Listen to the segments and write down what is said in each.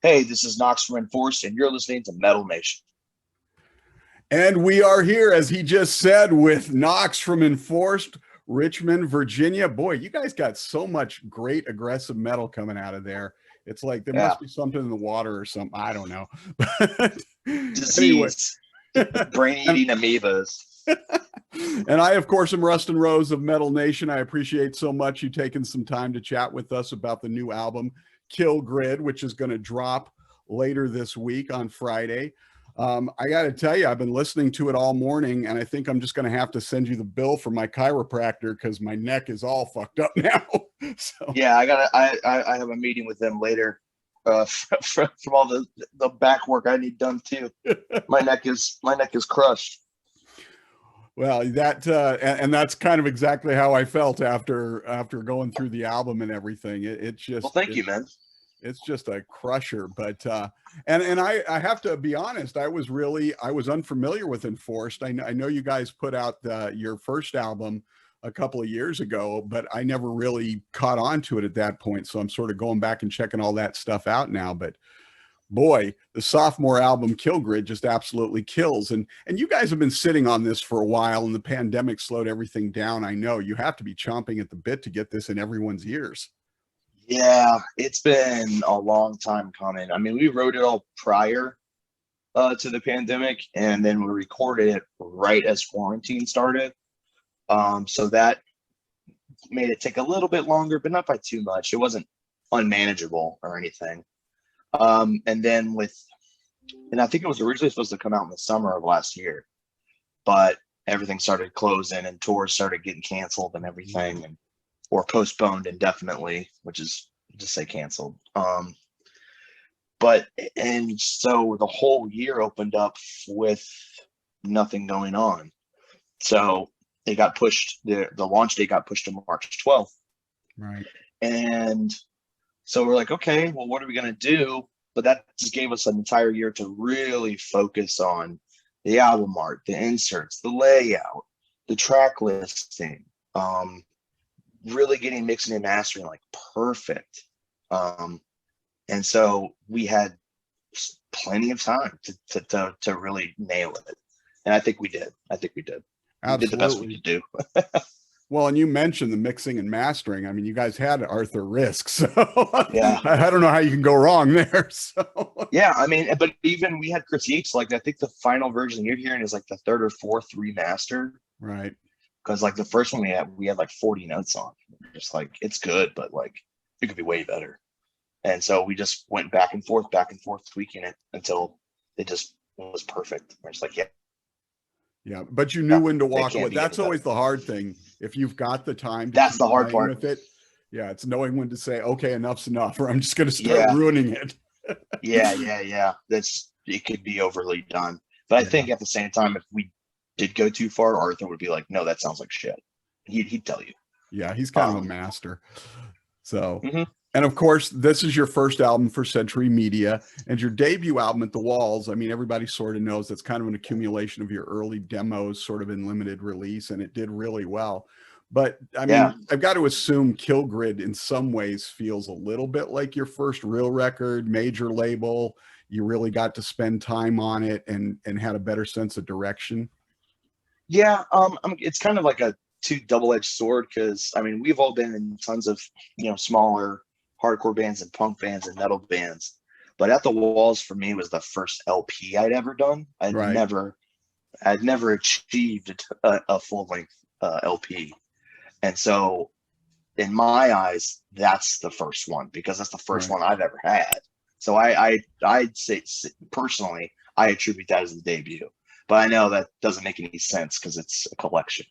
Hey, this is Knox from Enforced, and you're listening to Metal Nation. And we are here, as he just said, with Knox from Enforced, Richmond, Virginia. Boy, you guys got so much great aggressive metal coming out of there. It's like there Yeah, must be something in the water or something. I don't know. But anyway, disease, and, brain-eating amoebas. and I, of course, am Rustin Rose of Metal Nation. I appreciate so much you taking some time to chat with us about the new album, Kill Grid, which is going to drop later this week on Friday. I got to tell you, I've been listening to it all morning, and I think I'm just going to have to send you the bill for my chiropractor because my neck is all fucked up now. So Yeah, I have a meeting with them later. From all the back work I need done too. My neck is crushed. well, and that's kind of exactly how I felt after going through the album and everything. Well, thank you, man. It's just a crusher. But I have to be honest, I was unfamiliar with Enforced. I know you guys put out your first album a couple of years ago, but I never really caught on to it at that point. So I'm sort of going back and checking all that stuff out now. But boy, the sophomore album Kill Grid just absolutely kills. And you guys have been sitting on this for a while, and the pandemic slowed everything down. I know you have to be chomping at the bit to get this in everyone's ears. Yeah, it's been a long time coming. I mean, we wrote it all prior to the pandemic, and then we recorded it right as quarantine started. So that made it take a little bit longer, but not by too much. It wasn't unmanageable or anything. And then and I think it was originally supposed to come out in the summer of last year, but everything started closing and tours started getting canceled and everything, or postponed indefinitely, which is just say canceled. And so the whole year opened up with nothing going on. So it got pushed. The launch date got pushed to March 12th. Right. And so we're like, okay, well, what are we going to do? But that just gave us an entire year to really focus on the album art, the inserts, the layout, the track listing, really getting mixing and mastering like perfect. And so we had plenty of time to really nail it. And I think we did. We did the best we Absolutely. could do. Well, and you mentioned the mixing and mastering. I mean, you guys had Arthur Risk, so Yeah. I don't know how you can go wrong there. So Yeah. I mean, but even we had critiques. Like, I think the final version you're hearing is like the third or fourth remastered. right. Because like the first one we had like 40 notes on. Just like, it's good, but like it could be way better. And so we just went back and forth, tweaking it until it just was perfect. We're just like, yeah, Yeah, but you knew when to it walk away. can't be any That's always better. the hard thing. If you've got the time to That's keep the hard playing part. with it, yeah, it's knowing when to say, okay, enough's enough, or I'm just going to start Yeah, ruining it. yeah. It could be overly done. But I Yeah, think at the same time, if we did go too far, Arthur would be like, no, that sounds like shit. He'd tell you. yeah, he's kind of a Um, master. So, mhm. and of course, this is your first album for Century Media and your debut album at the Walls. I mean, everybody sort of knows that's kind of an accumulation of your early demos, sort of in limited release, and it did really well. But I Yeah, mean, I've got to assume Kill Grid in some ways feels a little bit like your first real record, major label. You really got to spend time on it and had a better sense of direction. yeah. It's kind of like a two double-edged sword because I mean we've all been in tons of smaller hardcore bands and punk bands and metal bands, but At the Walls for me was the first LP I'd ever done. Right, I'd never achieved a full length LP, and so in my eyes that's the first one because that's the first right. one I've ever had. So I'd say personally I attribute that as the debut, but I know that doesn't make any sense because it's a collection.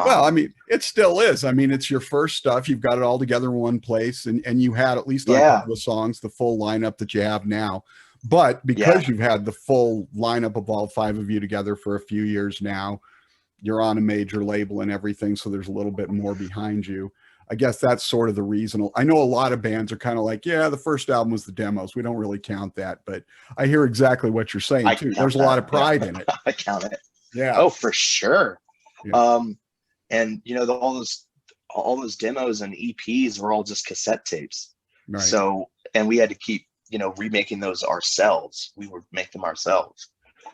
Well, I Um, mean, it still is. I mean, it's your first stuff. You've got it all together in one place, and you had at least on a yeah, couple of songs the full lineup that you have now. But yeah, because you've had the full lineup of all five of you together for a few years now, you're on a major label and everything, so there's a little bit more behind you. I guess that's sort of the reason. I know a lot of bands are kind of like, yeah, the first album was the demos. We don't really count that, but I hear exactly what you're saying I too. count There's a lot that. of Yeah, pride in it. I count it. Yeah, Oh, for sure. yeah, Um, and all those demos and EPs were all just cassette tapes. right, So, and we had to keep remaking those ourselves. We would make them ourselves.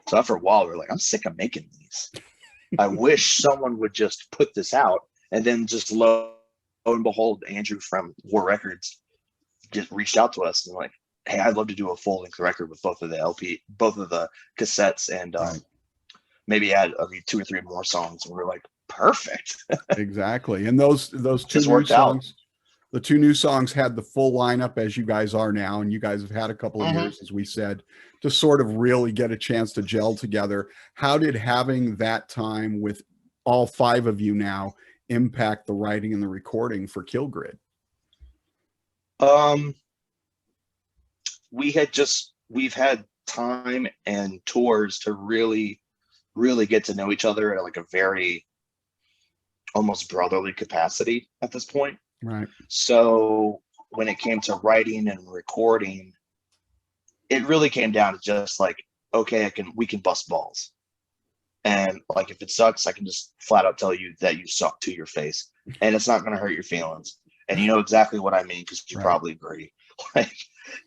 So after a while, we were like, I'm sick of making these. I wish someone would just put this out. And then just lo and behold, Andrew from War Records just reached out to us and like, hey, I'd love to do a full length record with both of the cassettes, and maybe add 2 or 3 more songs. And we're like, perfect. Exactly. And those two new songs, the 2 new songs had the full lineup as you guys are now. And you guys have had a couple of years, as we said, to sort of really get a chance to gel together. How did having that time with all 5 of you now impact the writing and the recording for Kill Grid? We've had time and tours to really get to know each other at like a very almost brotherly capacity at this point. Right. So when it came to writing and recording, it really came down to just like, okay, we can bust balls. And like, if it sucks, I can just flat out tell you that you suck to your face, and it's not going to hurt your feelings. And you know exactly what I mean, because you probably agree.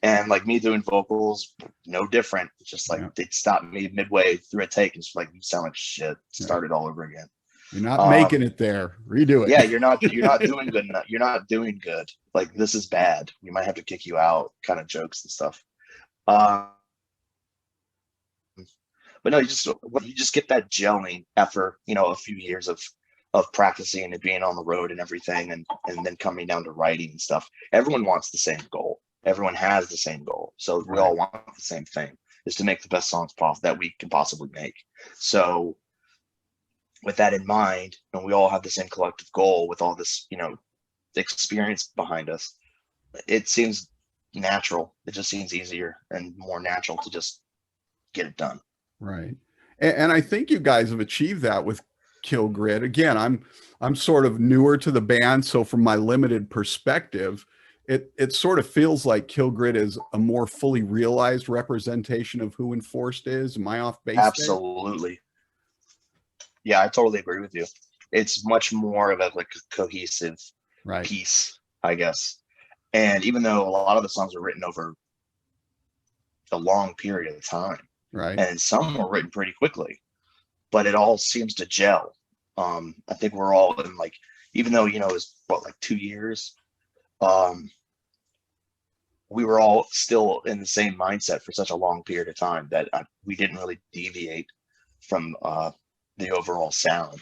And like me doing vocals, no different. It's just like they'd stop me midway through a take and just like, you sound like shit. Start it all over again. You're not making it there. Redo it. Yeah, you're not doing good enough. You're not doing good. Like, this is bad. We might have to kick you out. Kind of jokes and stuff. But no, you just get that gelling after a few years of practicing and being on the road and everything, and then coming down to writing and stuff. Everyone wants the same goal. Everyone has the same goal. So we all want the same thing, is to make the best songs possible that we can possibly make. So with that in mind, and we all have the same collective goal with all this, experience behind us, it seems natural. It just seems easier and more natural to just get it done. Right. And I think you guys have achieved that with Kill Grid. Again, I'm sort of newer to the band, so from my limited perspective, it sort of feels like Kill Grid is a more fully realized representation of who Enforced is. Am I off base? Absolutely. Yeah, I totally agree with you. It's much more of a cohesive piece, I guess. And even though a lot of the songs are written over a long period of time, and some were written pretty quickly, but it all seems to gel. I think we're all in even though, it was 2 years, we were all still in the same mindset for such a long period of time that we didn't really deviate from the overall sound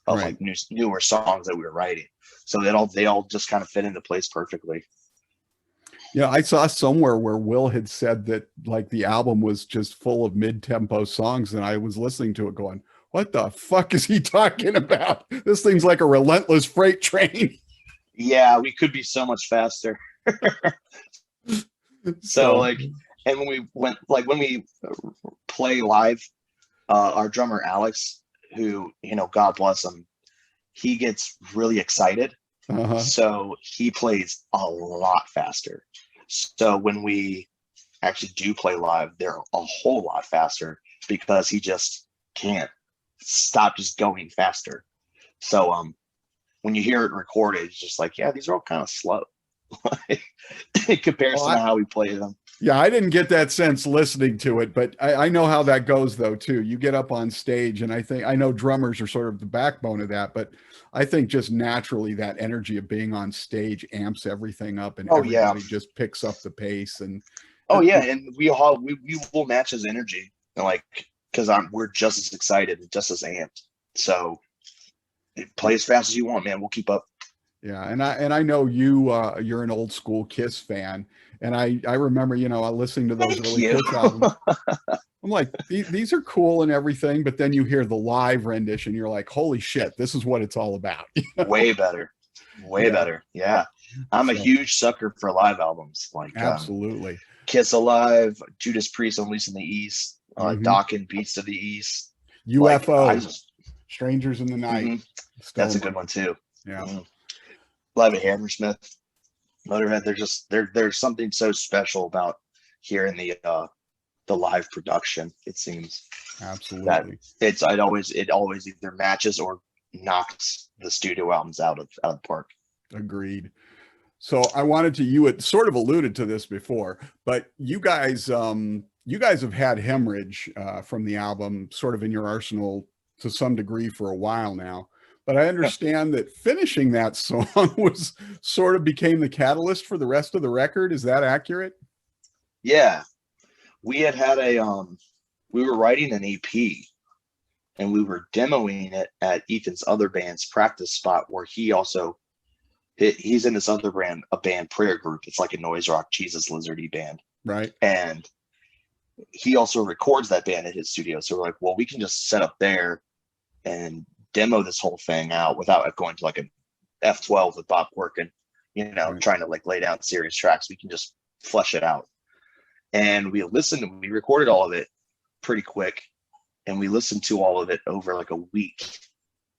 of newer songs that we were writing. So they all just kind of fit into place perfectly. Yeah, I saw somewhere where Will had said that the album was just full of mid-tempo songs, and I was listening to it going, what the fuck is he talking about? This thing's like a relentless freight train. Yeah, we could be so much faster. So and when we play live, our drummer Alex, who, God bless him, he gets really excited. So he plays a lot faster. So when we actually do play live, they're a whole lot faster because he just can't stop just going faster. So when you hear it recorded, it's just like, yeah, these are all kind of slow in comparison to how we play them. Yeah, I didn't get that sense listening to it, but I know how that goes though too. You get up on stage, and I know drummers are sort of the backbone of that, but I think just naturally that energy of being on stage amps everything up, and everybody just picks up the pace. And and we will match his energy, because we're just as excited and just as amped. So play as fast as you want, man. We'll keep up. Yeah, and I know you're an old school Kiss fan, and I remember listening to those early Kiss albums. I'm like, these are cool and everything, but then you hear the live rendition, you're like, holy shit, this is what it's all about. Way better. Yeah, I'm a huge sucker for live albums. Absolutely. Kiss Alive, Judas Priest, Unleashed in the East, Dokken, Beats to the East, UFO, Strangers in the Night. That's a good one too. Yeah. Live at Hammersmith, Motorhead. There's something so special about hearing the live production. It seems absolutely that it always either matches or knocks the studio albums out of the park. Agreed. So I wanted to, you had sort of alluded to this before, but you guys have had Hemorrhage from the album sort of in your arsenal to some degree for a while now. But I Yeah. understand that finishing that song was sort of became the catalyst for the rest of the record. Is that accurate? Yeah. We had we were writing an EP and we were demoing it at Ethan's other band's practice spot where he's in this other band, a band Prayer Group. It's like a noise rock Jesus Lizardy band. Right. And he also records that band at his studio. So we're like, well, we can just set up there and demo this whole thing out without going to like an F12 with Bob working, Right. trying to like lay down serious tracks. We can just flesh it out. And we recorded all of it pretty quick. And we listened to all of it over like a week.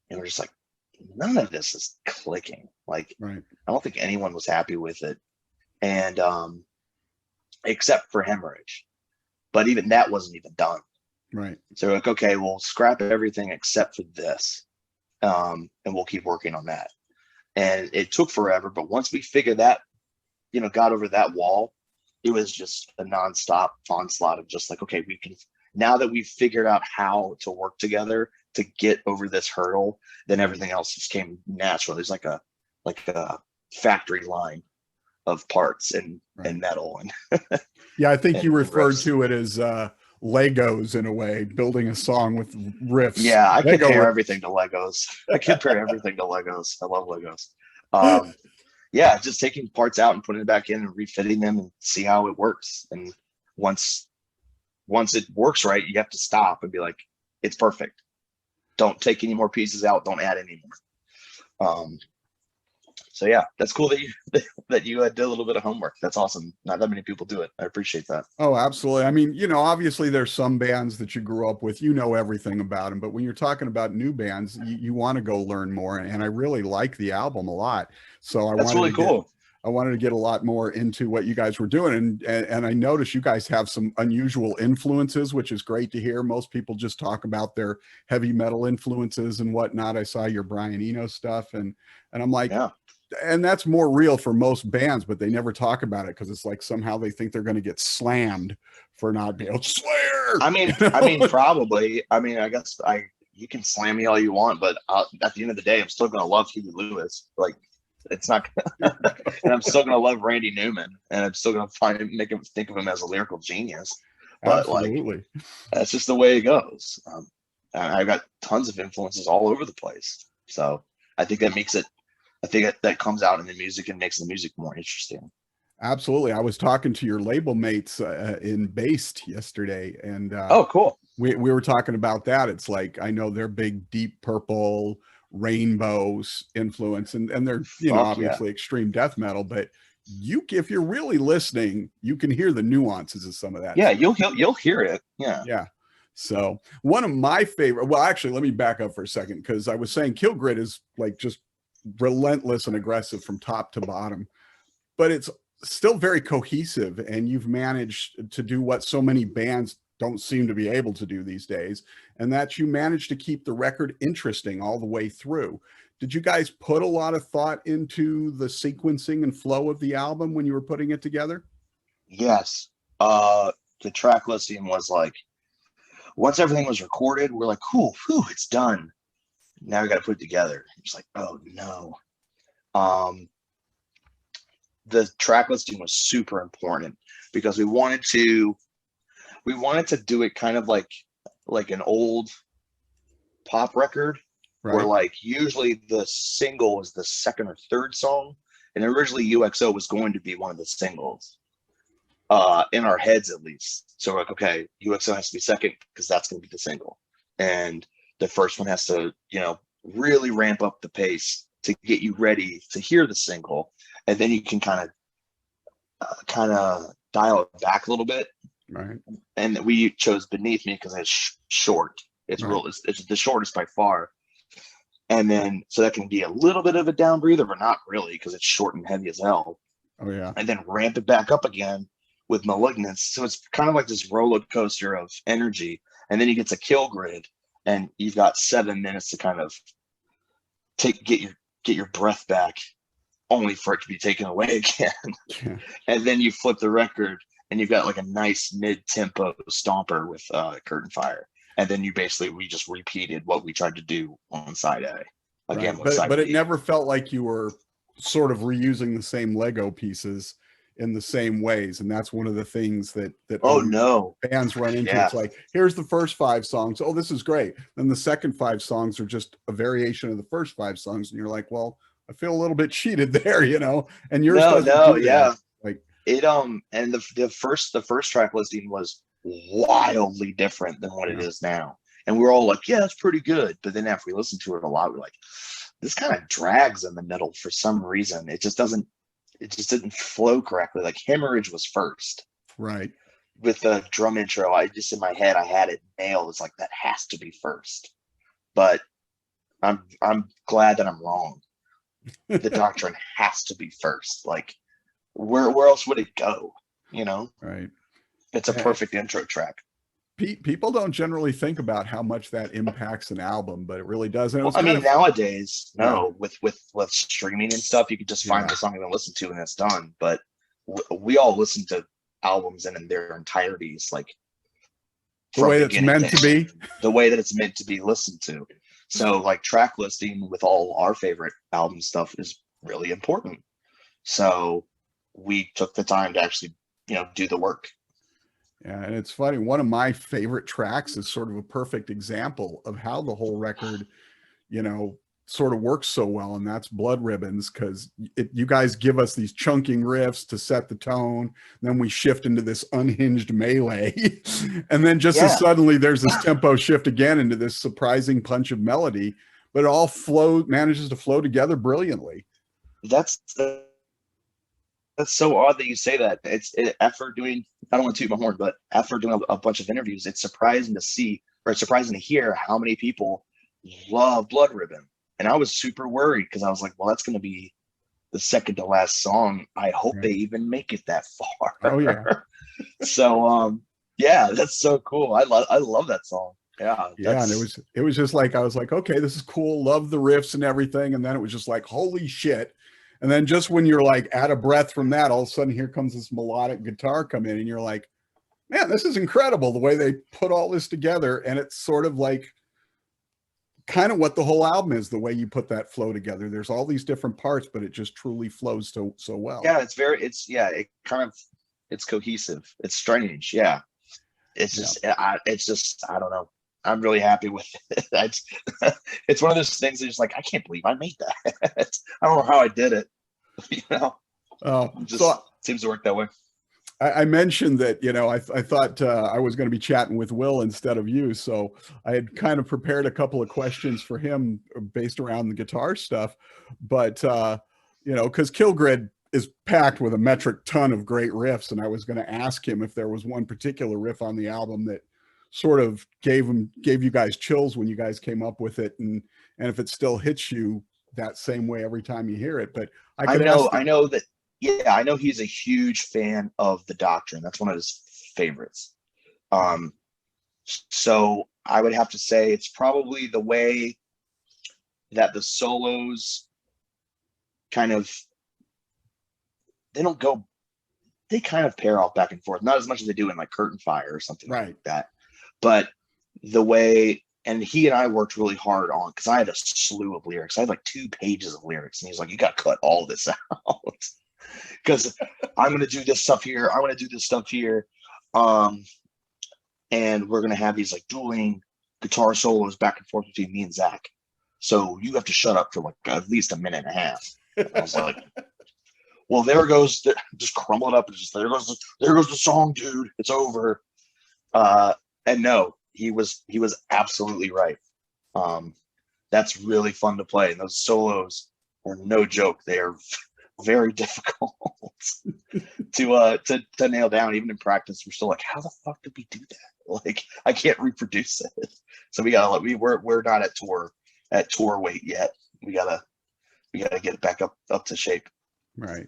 And we're just like, none of this is clicking. Like, Right. I don't think anyone was happy with it. And except for Hemorrhage. But even that wasn't even done. Right. So we're like, okay, we'll scrap everything except for this. And we'll keep working on that. And it took forever. But once we figured that, got over that wall, it was just a nonstop onslaught of just like, okay, we can, now that we've figured out how to work together to get over this hurdle, then everything else just came natural. There's like a factory line of parts and metal and yeah, I think and you referred riffs. to it as Legos in a way, building a song with riffs. Yeah, I Lego compare riffs. everything to Legos. I compare everything to Legos. I love Legos. Yeah, just taking parts out and putting it back in and refitting them and see how it works. And once it works right, you have to stop and be like, it's perfect. Don't take any more pieces out. Don't add any more. So yeah, that's cool that you did a little bit of homework. That's awesome. Not that many people do it. I appreciate that. Oh, absolutely. I mean, obviously there's some bands that you grew up with, everything about them, but when you're talking about new bands, you want to go learn more. And I really like the album a lot. So That's really cool. I wanted to get a lot more into what you guys were doing. And I noticed you guys have some unusual influences, which is great to hear. Most people just talk about their heavy metal influences and whatnot. I saw your Brian Eno stuff and I'm like, yeah. And that's more real for most bands, but they never talk about it because it's like somehow they think they're going to get slammed for not being able to Slayer. I mean, probably. I mean, I guess you can slam me all you want, but at the end of the day, I'm still going to love Huey Lewis. Like, it's not, and I'm still going to love Randy Newman, and I'm still going to make him think of him as a lyrical genius. But absolutely, that's just the way it goes. I've got tons of influences all over the place, so I think that makes it. I think that comes out in the music and makes the music more interesting. Absolutely. I was talking to your label mates in Based yesterday, and oh, cool. We were talking about that. It's like, I know they're big Deep Purple, Rainbows influence, and they're obviously extreme death metal, but if you're really listening, you can hear the nuances of some of that. Yeah, you'll hear it. Yeah. So one of my favorite, well, actually, let me back up for a second, because I was saying Kill Grid is like just relentless and aggressive from top to bottom, but it's still very cohesive, and you've managed to do what so many bands don't seem to be able to do these days, and that you managed to keep the record interesting all the way through. Did you guys put a lot of thought into the sequencing and flow of the album when you were putting it together? Yes. The track listing was like, once everything was recorded, we're like, cool, whew, it's done. Now we got to put it together. It's like, oh no. The track listing was super important because we wanted to do it kind of like an old pop record, right? Where like usually the single was the second or third song, and originally UXO was going to be one of the singles, in our heads at least. So we're like, okay, UXO has to be second because that's going to be the single, and the first one has to, really ramp up the pace to get you ready to hear the single, and then you can kind of dial it back a little bit. Right. And we chose Beneath Me because it's short. It's right. It's the shortest by far. And then so that can be a little bit of a down breather, but not really because it's short and heavy as hell. Oh yeah. And then ramp it back up again with Malignance. So it's kind of like this roller coaster of energy. And then you get to Kill Grid, and you've got 7 minutes to kind of get your breath back only for it to be taken away again. Yeah. And then you flip the record and you've got like a nice mid-tempo stomper with Curtain Fire. And then we just repeated what we tried to do on side A again Right. with side But it B. never felt like you were sort of reusing the same Lego pieces in the same ways. And that's one of the things that Oh always no. fans run into. Yeah. It's like, here's the first 5 songs. Oh, this is great. Then the second 5 songs are just a variation of the first 5 songs. And you're like, well, I feel a little bit cheated there, you know, and yours No, doesn't no, do yeah. that. Like It and the first track listing was wildly different than what it yeah, is now. And we're all like, yeah, it's pretty good. But then after we listened to it a lot, we're like, this kind of drags in the middle for some reason. It just didn't flow correctly. Like Hemorrhage was first. right. With the drum intro, I just in my head I had it nailed. It's like that has to be first. But I'm glad that I'm wrong. The Doctrine has to be first. Like where else would it go? You know? Right. It's a perfect intro track. People don't generally think about how much that impacts an album, but it really does. And it was Well, I mean, of, nowadays, no, yeah. with streaming and stuff, you could just find Yeah. the song and listen to, and it's done. But we all listen to albums in their entireties, like The way it's meant to be. the way that it's meant to be listened to. So, like track listing with all our favorite album stuff is really important. So we took the time to actually, do the work. Yeah, and it's funny. One of my favorite tracks is sort of a perfect example of how the whole record, sort of works so well, and that's Blood Ribbons, because you guys give us these chunking riffs to set the tone, then we shift into this unhinged melee, and then just as suddenly there's this tempo shift again into this surprising punch of melody, but it all manages to flow together brilliantly. That's so odd that you say that. After doing, I don't want to toot my horn, but after doing a bunch of interviews, it's surprising to hear how many people love Blood Ribbon. And I was super worried because I was like, well, that's going to be the second to last song. I hope they even make it that far. Oh yeah. So, yeah, that's so cool. I love that song. Yeah. Yeah. And it was just like, I was like, okay, this is cool. Love the riffs and everything. And then it was just like, holy shit. And then just when you're like out of breath from that, all of a sudden here comes this melodic guitar come in and you're like, man, this is incredible the way they put all this together. And it's sort of like kind of what the whole album is, the way you put that flow together. There's all these different parts, but it just truly flows so well. Yeah, it's cohesive. It's strange. Yeah. It's just I don't know. I'm really happy with it. It's one of those things that's just like, I can't believe I made that. I don't know how I did it. Just seems to work that way. I mentioned that, I thought I was going to be chatting with Will instead of you. So I had kind of prepared a couple of questions for him based around the guitar stuff. But, because Kill Grid is packed with a metric ton of great riffs. And I was going to ask him if there was one particular riff on the album that sort of gave you guys chills when you guys came up with it. And if it still hits you that same way every time you hear it. But I know that. Yeah, I know he's a huge fan of The Doctrine. That's one of his favorites. So I would have to say it's probably the way that the solos kind of, they kind of pair off back and forth. Not as much as they do in like Curtain Fire or something like that. But the way, and he and I worked really hard on, because I had a slew of lyrics. I had like 2 pages of lyrics. And he's like, you got to cut all this out. Because I'm going to do this stuff here. I want to do this stuff here. And we're going to have these like dueling guitar solos back and forth between me and Zach. So you have to shut up for like at least a minute and a half. I was like, well, just crumble it up. And just, there goes the song, dude. It's over. And no, he was absolutely right. That's really fun to play. And those solos are no joke. They are very difficult to nail down. Even in practice, we're still like, how the fuck did we do that? Like, I can't reproduce it. So we're not at tour weight yet. We gotta get it back up to shape. Right.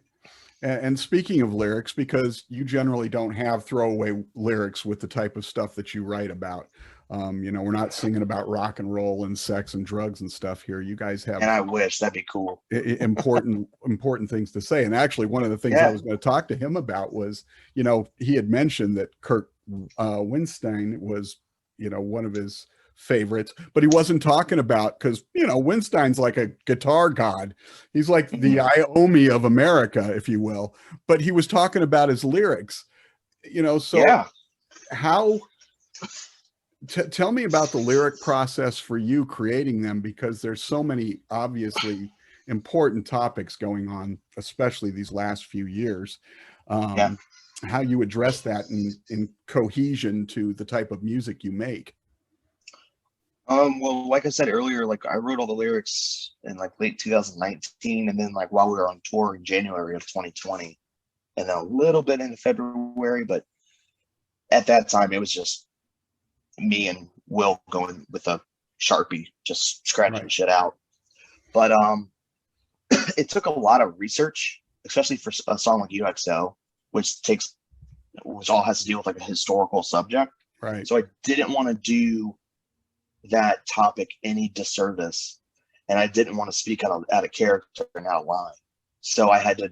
And speaking of lyrics, because you generally don't have throwaway lyrics with the type of stuff that you write about, You know, we're not singing about rock and roll and sex and drugs and stuff here. You guys have And I wish that'd be cool. important things to say. And actually, one of the things I Yeah. was going to talk to him about was, you know, he had mentioned that Kirk Winstein was, you know, one of his favorites, but he wasn't talking about, because, you know, Winstein's like a guitar god. He's like the Iommi of America, if you will. But he was talking about his lyrics, you know. So Yeah. how tell me about the lyric process for you creating them, because there's so many obviously important topics going on, especially these last few years. Yeah. How you address that in cohesion to the type of music you make. Well, like I said earlier, like I wrote all the lyrics in like late 2019, and then like while we were on tour in January of 2020, and then a little bit in February, but at that time it was just me and Will going with a Sharpie, just scratching Right. shit out. But it took a lot of research, especially for a song like UXO, which all has to deal with like a historical subject. Right. So I didn't want to do that topic any disservice, and I didn't want to speak out of character and out of line. So I had to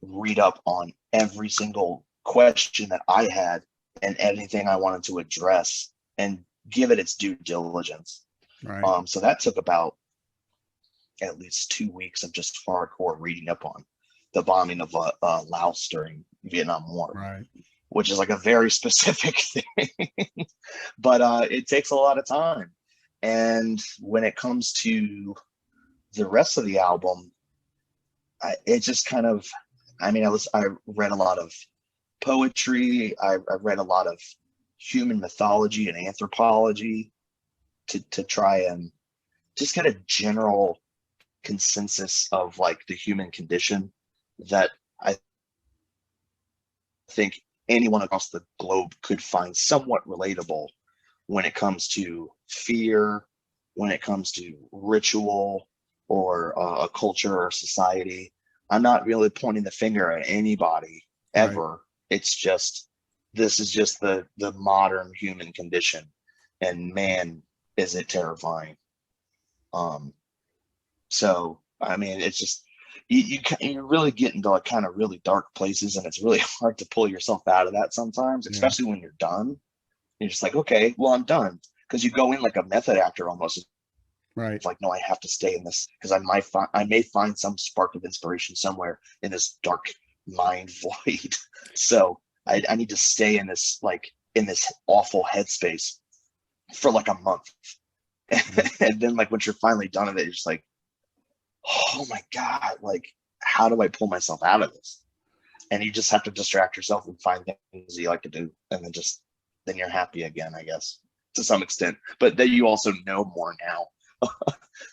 read up on every single question that I had and anything I wanted to address and give it its due diligence. Right. So that took about at least 2 weeks of just hardcore reading up on the bombing of Laos during Vietnam War, Right. which is like a very specific thing, but it takes a lot of time. And when it comes to the rest of the album, it just kind of, I mean, I read a lot of poetry. I read a lot of human mythology and anthropology to try and just get a general consensus of like the human condition that I think anyone across the globe could find somewhat relatable when it comes to fear, when it comes to ritual or a culture or society. I'm not really pointing the finger at anybody ever. Right. It's just, this is just the modern human condition, and man, is it terrifying. So I mean, it's just you really get into like kind of really dark places, and it's really hard to pull yourself out of that sometimes, Yeah. especially when you're done. You're just like, okay, well, I'm done, because you go in like a method actor almost. Right. It's like, no, I have to stay in this because I may find some spark of inspiration somewhere in this dark mind void. So I need to stay in this awful headspace for like a month. And then like once you're finally done with it, you're just like, oh my God, like how do I pull myself out of this? And you just have to distract yourself and find things you like to do, and then you're happy again, I guess, to some extent. But then you also know more now.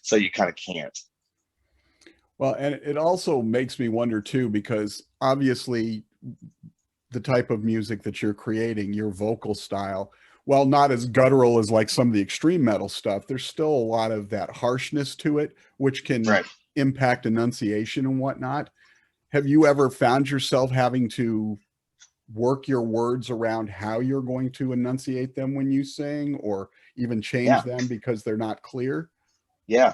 So you kind of can't. Well, and it also makes me wonder too, because obviously the type of music that you're creating, your vocal style, while not as guttural as like some of the extreme metal stuff, there's still a lot of that harshness to it, which can Right. impact enunciation and whatnot. Have you ever found yourself having to work your words around how you're going to enunciate them when you sing, or even change Yeah. them because they're not clear? Yeah.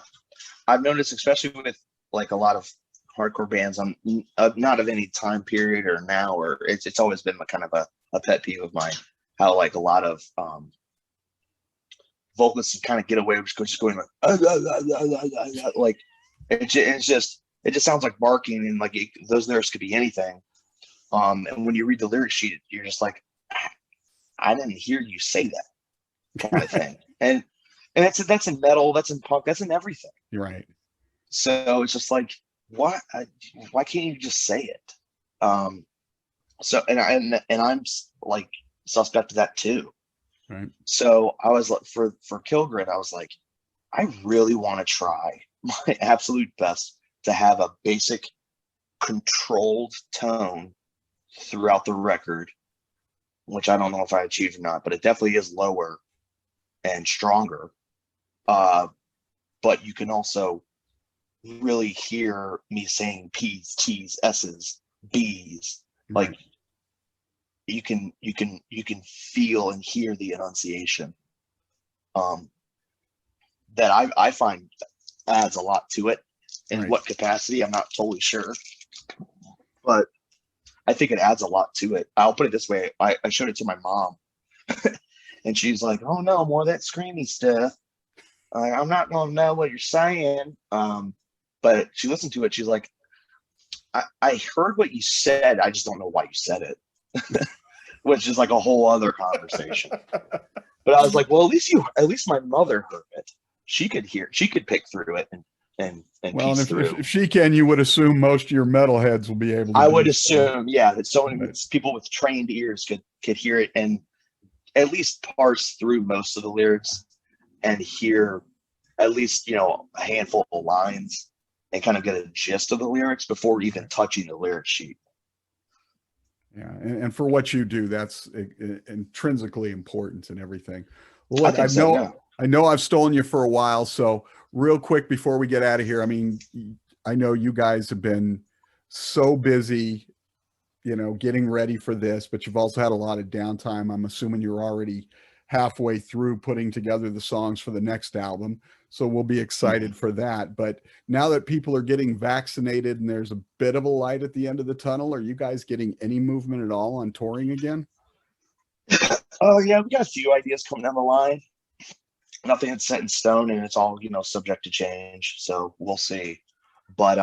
I've noticed, especially with like a lot of hardcore bands, I'm not of any time period or now, or it's always been kind of a pet peeve of mine, how like a lot of vocalists kind of get away with just going like it just sounds like barking, and like those lyrics could be anything. And when you read the lyric sheet, you're just like, I didn't hear you say that kind of thing. And that's in metal, that's in punk, that's in everything. You're right. So it's just like, why can't you just say it? So and I'm like suspect of that too. Right. So I was like, for Kilgrid, I was like, I really want to try my absolute best to have a basic controlled tone throughout the record, which I don't know if I achieved or not, but it definitely is lower and stronger. But you can also really hear me saying P's, T's, S's, B's. Right. Like you can feel and hear the enunciation. that I find adds a lot to it. In Right. what capacity, I'm not totally sure, but I think it adds a lot to it. I'll put it this way: I showed it to my mom, and she's like, "Oh no, more of that screamy stuff. I'm not gonna know what you're saying." But she listened to it. She's like, I heard what you said. I just don't know why you said it," which is like a whole other conversation. But I was like, well, at least my mother heard it. She could pick through it and Well, and piece through. if she can, you would assume most of your metalheads will be able to. I would do so. assume, yeah, that people with trained ears could hear it and at least parse through most of the lyrics and hear at least, a handful of lines and kind of get a gist of the lyrics before even touching the lyric sheet. Yeah, and for what you do, that's intrinsically important and everything. Well, look, I know I've stolen you for a while, so real quick before we get out of here, I mean, I know you guys have been so busy, getting ready for this, but you've also had a lot of downtime. I'm assuming you're already halfway through putting together the songs for the next album. So we'll be excited for that. But now that people are getting vaccinated and there's a bit of a light at the end of the tunnel, are you guys getting any movement at all on touring again? Oh yeah, we got a few ideas coming down the line. Nothing that's set in stone, and it's all subject to change. So we'll see. But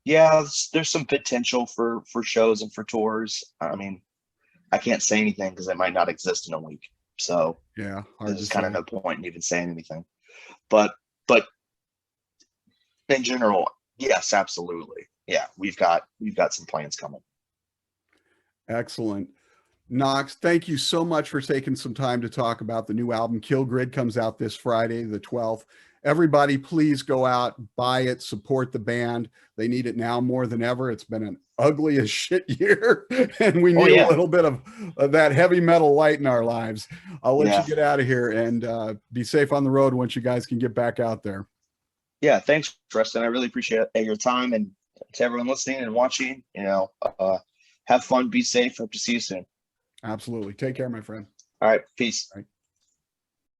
yeah, there's some potential for shows and for tours. I mean, I can't say anything because it might not exist in a week. So yeah, there's kind of no point in even saying anything. But in general, yes, absolutely. Yeah, we've got some plans coming. Excellent. Knox, thank you so much for taking some time to talk about the new album. Kill Grid comes out this Friday, the 12th. Everybody, please go out, buy it, support the band. They need it now more than ever. It's been an ugly as shit year, and we need a little bit of that heavy metal light in our lives. I'll let you get out of here and be safe on the road once you guys can get back out there. Yeah, thanks, Preston. I really appreciate your time, and to everyone listening and watching, have fun, be safe. Hope to see you soon. Absolutely. Take care, my friend. All right. Peace. All right.